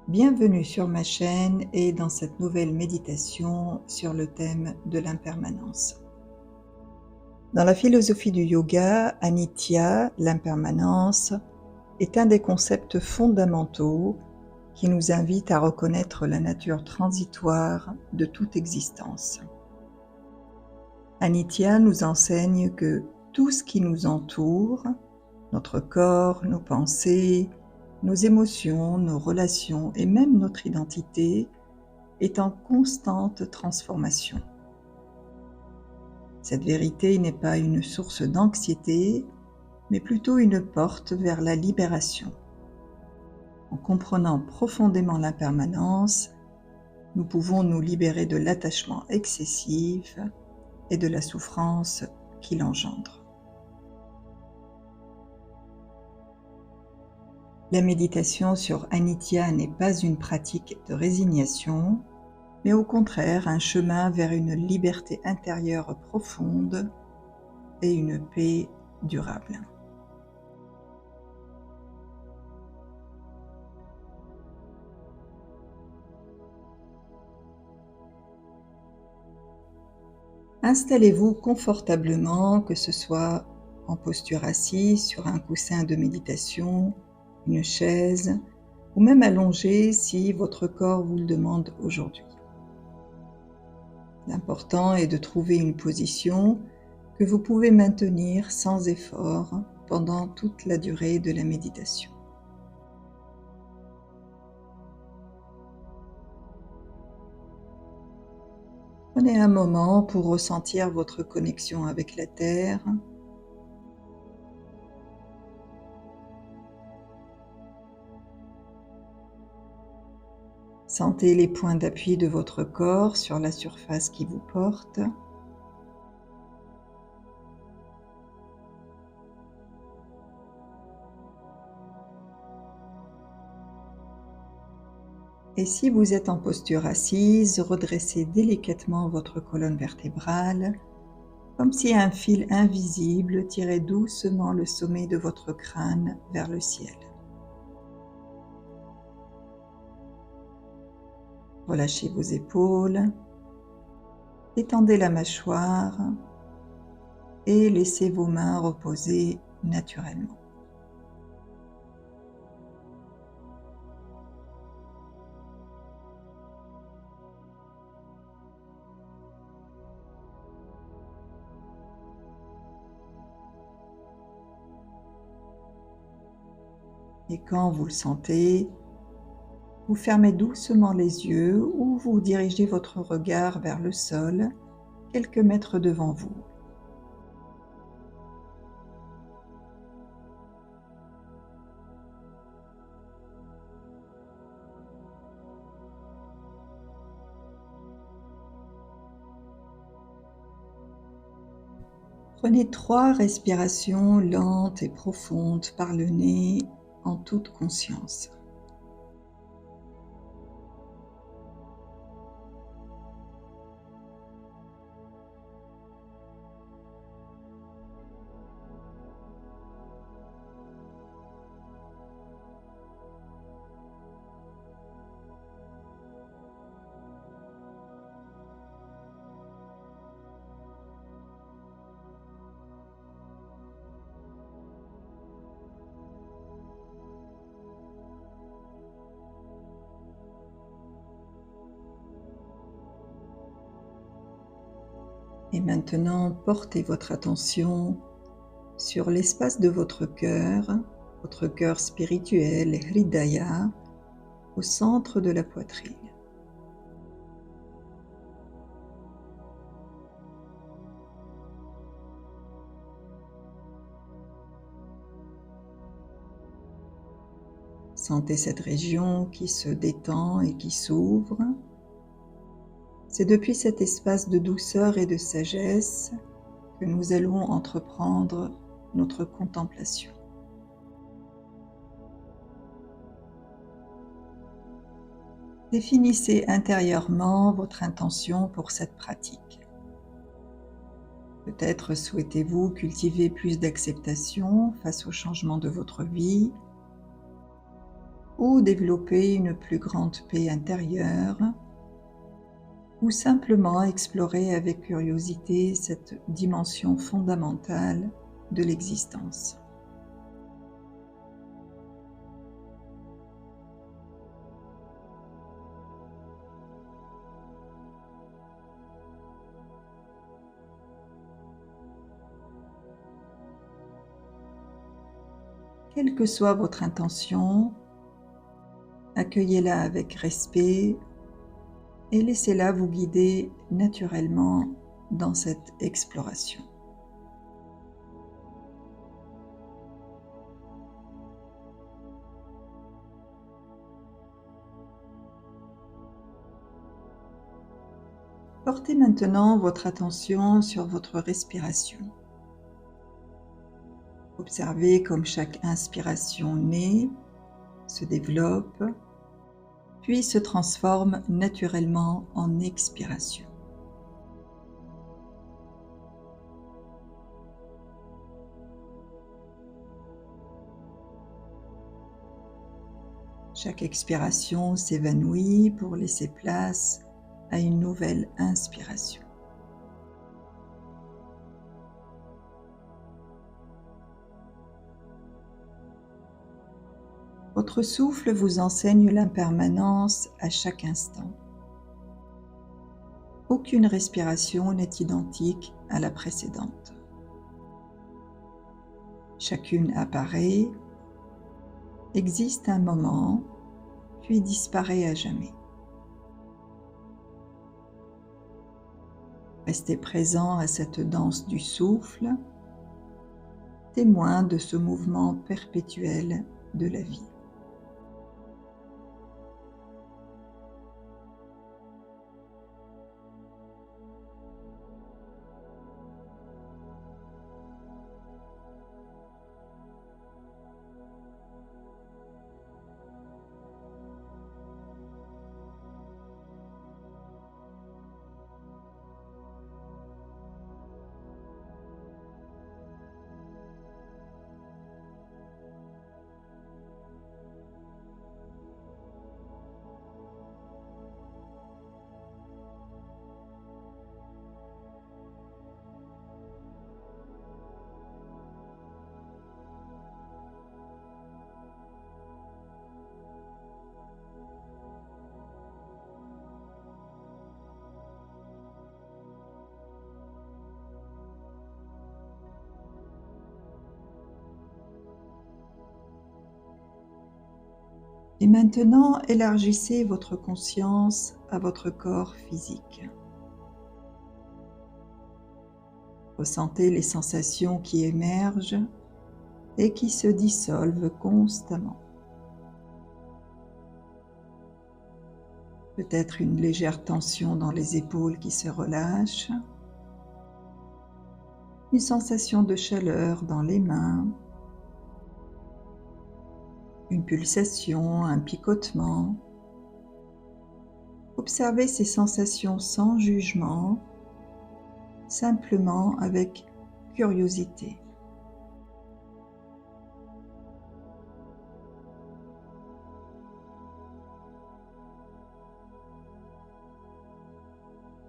Bienvenue sur ma chaîne et dans cette nouvelle méditation sur le thème de l'impermanence. Dans la philosophie du yoga, Anitya, l'impermanence, est un des concepts fondamentaux qui nous invite à reconnaître la nature transitoire de toute existence. Anitya nous enseigne que tout ce qui nous entoure, notre corps, nos pensées, nos émotions, nos relations et même notre identité est en constante transformation. Cette vérité n'est pas une source d'anxiété, mais plutôt une porte vers la libération. En comprenant profondément l'impermanence, nous pouvons nous libérer de l'attachement excessif et de la souffrance qu'il engendre. La méditation sur Anitya n'est pas une pratique de résignation, mais au contraire un chemin vers une liberté intérieure profonde et une paix durable. Installez-vous confortablement, que ce soit en posture assise sur un coussin de méditation, une chaise, ou même allongé si votre corps vous le demande aujourd'hui. L'important est de trouver une position que vous pouvez maintenir sans effort pendant toute la durée de la méditation. Prenez un moment pour ressentir votre connexion avec la Terre. Sentez les points d'appui de votre corps sur la surface qui vous porte. Et si vous êtes en posture assise, redressez délicatement votre colonne vertébrale, comme si un fil invisible tirait doucement le sommet de votre crâne vers le ciel. Relâchez vos épaules, étendez la mâchoire et laissez vos mains reposer naturellement. Et quand vous le sentez, vous fermez doucement les yeux ou vous dirigez votre regard vers le sol, quelques mètres devant vous. Prenez 3 respirations lentes et profondes par le nez en toute conscience. Et maintenant, portez votre attention sur l'espace de votre cœur spirituel, Hridaya, au centre de la poitrine. Sentez cette région qui se détend et qui s'ouvre. C'est depuis cet espace de douceur et de sagesse que nous allons entreprendre notre contemplation. Définissez intérieurement votre intention pour cette pratique. Peut-être souhaitez-vous cultiver plus d'acceptation face au changement de votre vie. ou développer une plus grande paix intérieure, ou simplement explorer avec curiosité cette dimension fondamentale de l'existence. Quelle que soit votre intention, accueillez-la avec respect et laissez-la vous guider naturellement dans cette exploration. Portez maintenant votre attention sur votre respiration. Observez comme chaque inspiration naît, se développe, puis se transforme naturellement en expiration. Chaque expiration s'évanouit pour laisser place à une nouvelle inspiration. Votre souffle vous enseigne l'impermanence à chaque instant. Aucune respiration n'est identique à la précédente. Chacune apparaît, existe un moment, puis disparaît à jamais. Restez présent à cette danse du souffle, témoin de ce mouvement perpétuel de la vie. Et maintenant, élargissez votre conscience à votre corps physique. Ressentez les sensations qui émergent et qui se dissolvent constamment. Peut-être une légère tension dans les épaules qui se relâche, une sensation de chaleur dans les mains, une pulsation, un picotement. Observez ces sensations sans jugement, simplement avec curiosité.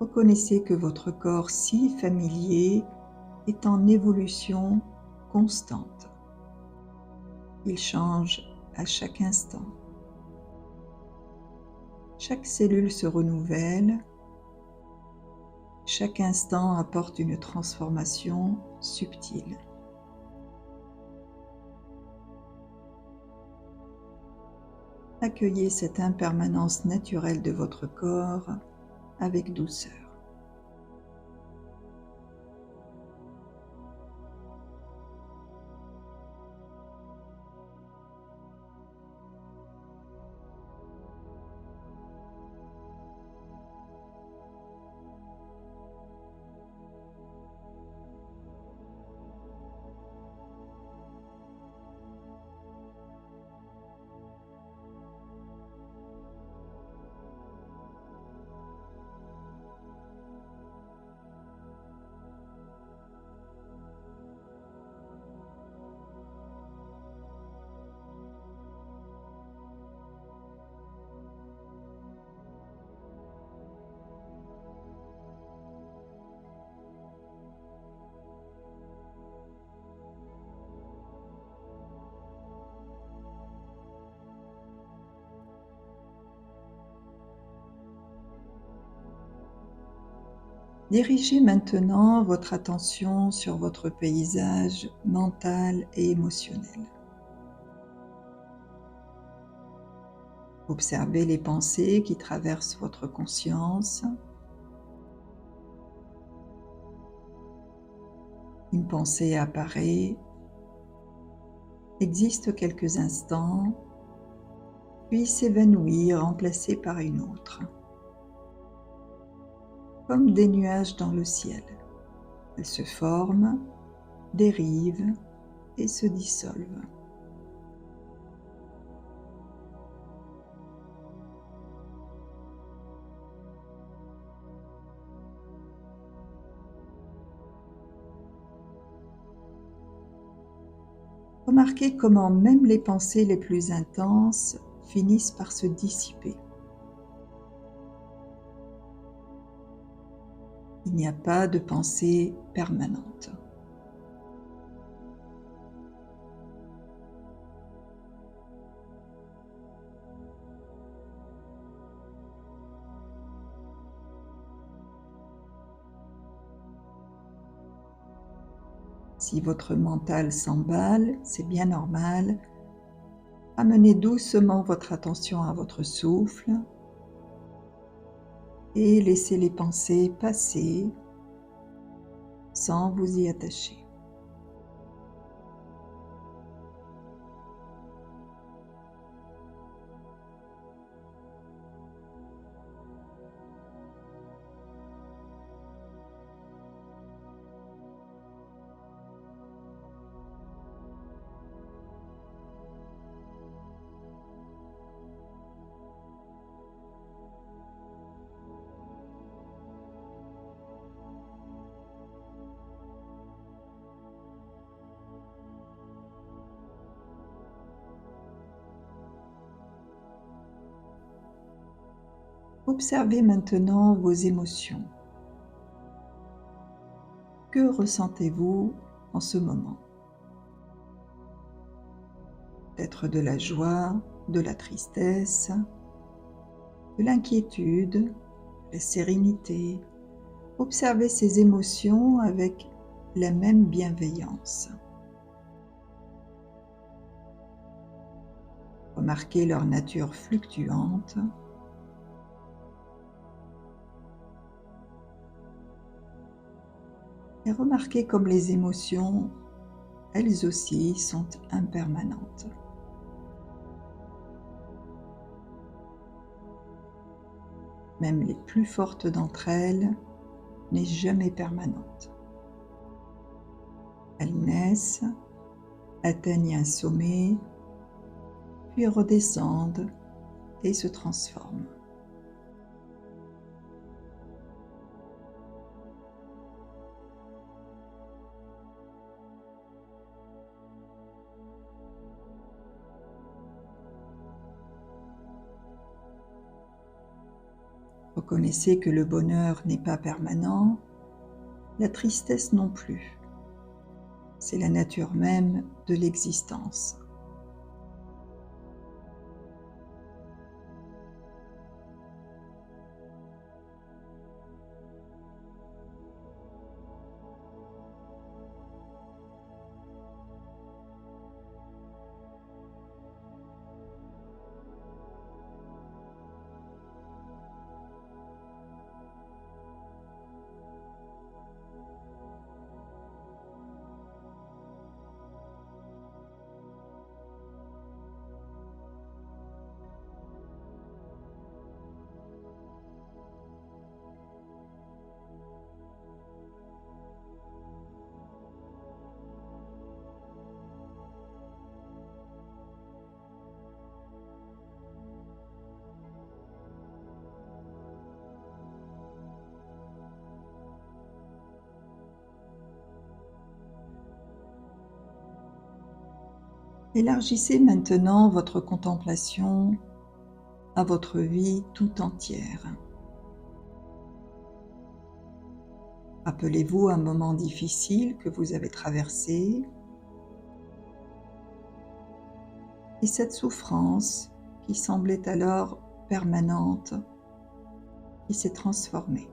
Reconnaissez que votre corps si familier est en évolution constante. Il change à chaque instant. Chaque cellule se renouvelle. Chaque instant apporte une transformation subtile. Accueillez cette impermanence naturelle de votre corps avec douceur. Dirigez maintenant votre attention sur votre paysage mental et émotionnel. Observez les pensées qui traversent votre conscience. Une pensée apparaît, existe quelques instants, puis s'évanouit, remplacée par une autre. Comme des nuages dans le ciel, elles se forment, dérivent et se dissolvent. Remarquez comment même les pensées les plus intenses finissent par se dissiper. Il n'y a pas de pensée permanente. Si votre mental s'emballe, c'est bien normal. Amenez doucement votre attention à votre souffle et laissez les pensées passer sans vous y attacher. Observez maintenant vos émotions. Que ressentez-vous en ce moment? Peut-être de la joie, de la tristesse, de l'inquiétude, de la sérénité. Observez ces émotions avec la même bienveillance. Remarquez leur nature fluctuante. Et remarquez comme les émotions, elles aussi, sont impermanentes. Même les plus fortes d'entre elles n'est jamais permanente. Elles naissent, atteignent un sommet, puis redescendent et se transforment. Reconnaissez que le bonheur n'est pas permanent, la tristesse non plus. C'est la nature même de l'existence. Élargissez maintenant votre contemplation à votre vie tout entière. Rappelez-vous un moment difficile que vous avez traversé et cette souffrance qui semblait alors permanente, qui s'est transformée.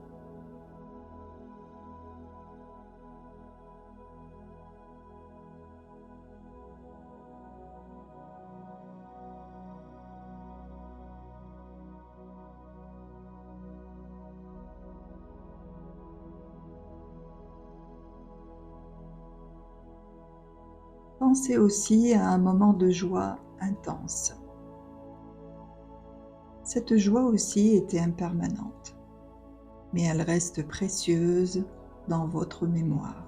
Pensez aussi à un moment de joie intense. Cette joie aussi était impermanente, mais elle reste précieuse dans votre mémoire.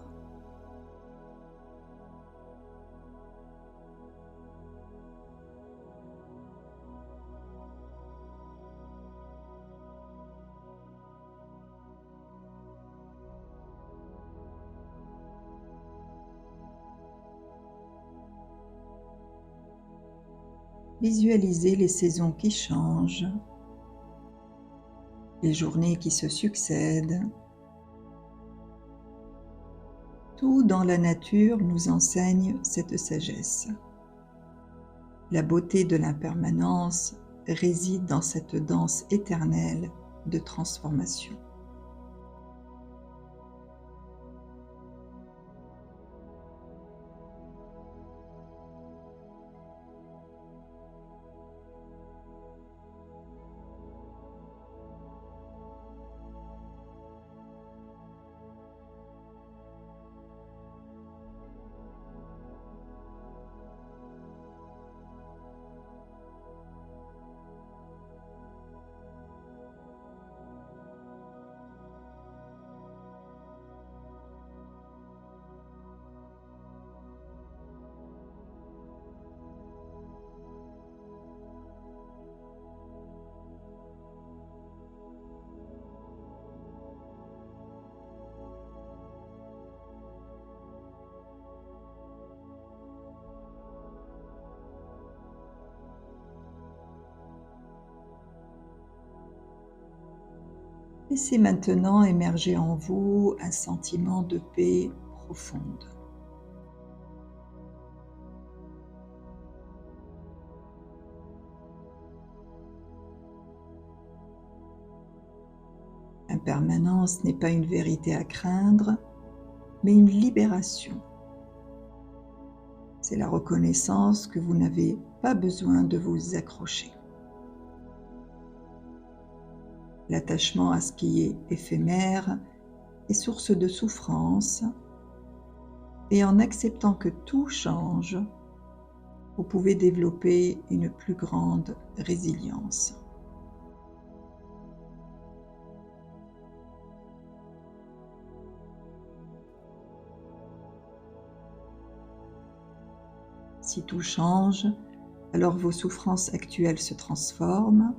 Visualisez les saisons qui changent, les journées qui se succèdent. Tout dans la nature nous enseigne cette sagesse. La beauté de l'impermanence réside dans cette danse éternelle de transformation. Laissez maintenant émerger en vous un sentiment de paix profonde. L'impermanence n'est pas une vérité à craindre, mais une libération. C'est la reconnaissance que vous n'avez pas besoin de vous accrocher. L'attachement à ce qui est éphémère est source de souffrance, et en acceptant que tout change, vous pouvez développer une plus grande résilience. Si tout change, alors vos souffrances actuelles se transforment.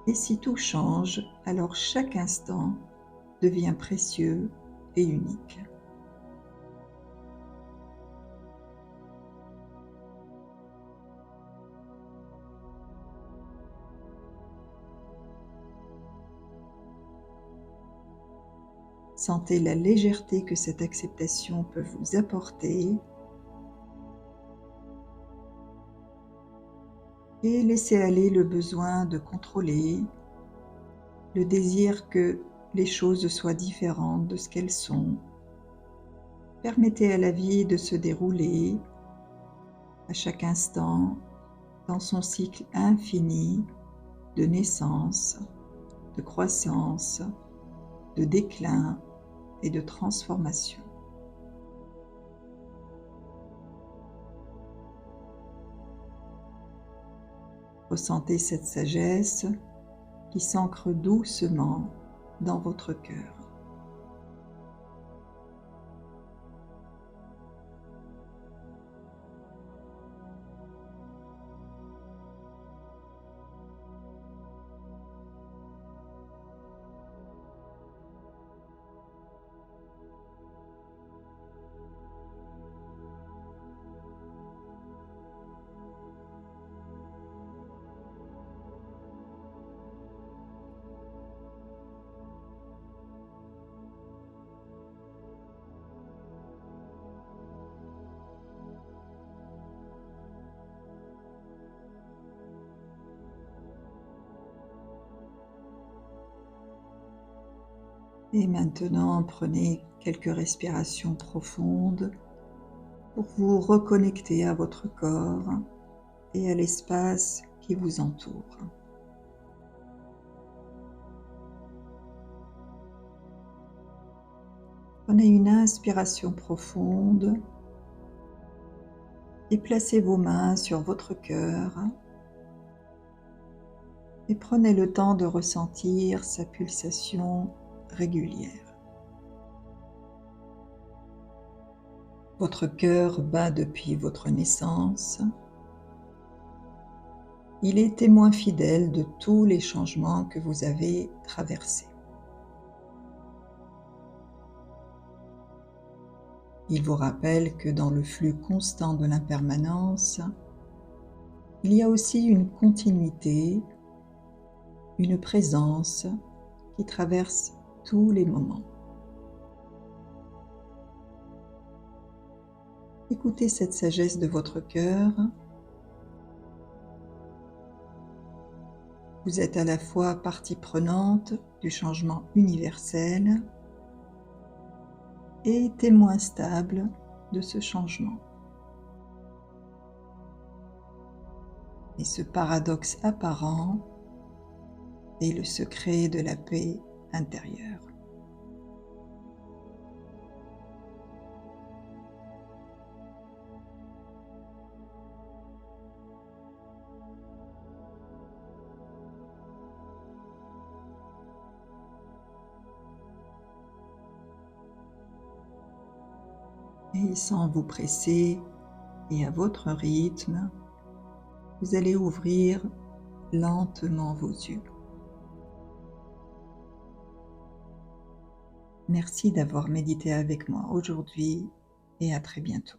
Et si tout change, alors chaque instant devient précieux et unique. Sentez la légèreté que cette acceptation peut vous apporter et laissez aller le besoin de contrôler, le désir que les choses soient différentes de ce qu'elles sont. Permettez à la vie de se dérouler à chaque instant dans son cycle infini de naissance, de croissance, de déclin et de transformation. Ressentez cette sagesse qui s'ancre doucement dans votre cœur. Et maintenant, prenez quelques respirations profondes pour vous reconnecter à votre corps et à l'espace qui vous entoure. Prenez une inspiration profonde et placez vos mains sur votre cœur et prenez le temps de ressentir sa pulsation régulière. Votre cœur bat depuis votre naissance. Il est témoin fidèle de tous les changements que vous avez traversés. Il vous rappelle que dans le flux constant de l'impermanence, il y a aussi une continuité, une présence qui traverse tous les moments. Écoutez cette sagesse de votre cœur. Vous êtes à la fois partie prenante du changement universel et témoin stable de ce changement. Et ce paradoxe apparent est le secret de la paix intérieure. Et sans vous presser et à votre rythme, vous allez ouvrir lentement vos yeux. Merci d'avoir médité avec moi aujourd'hui et à très bientôt.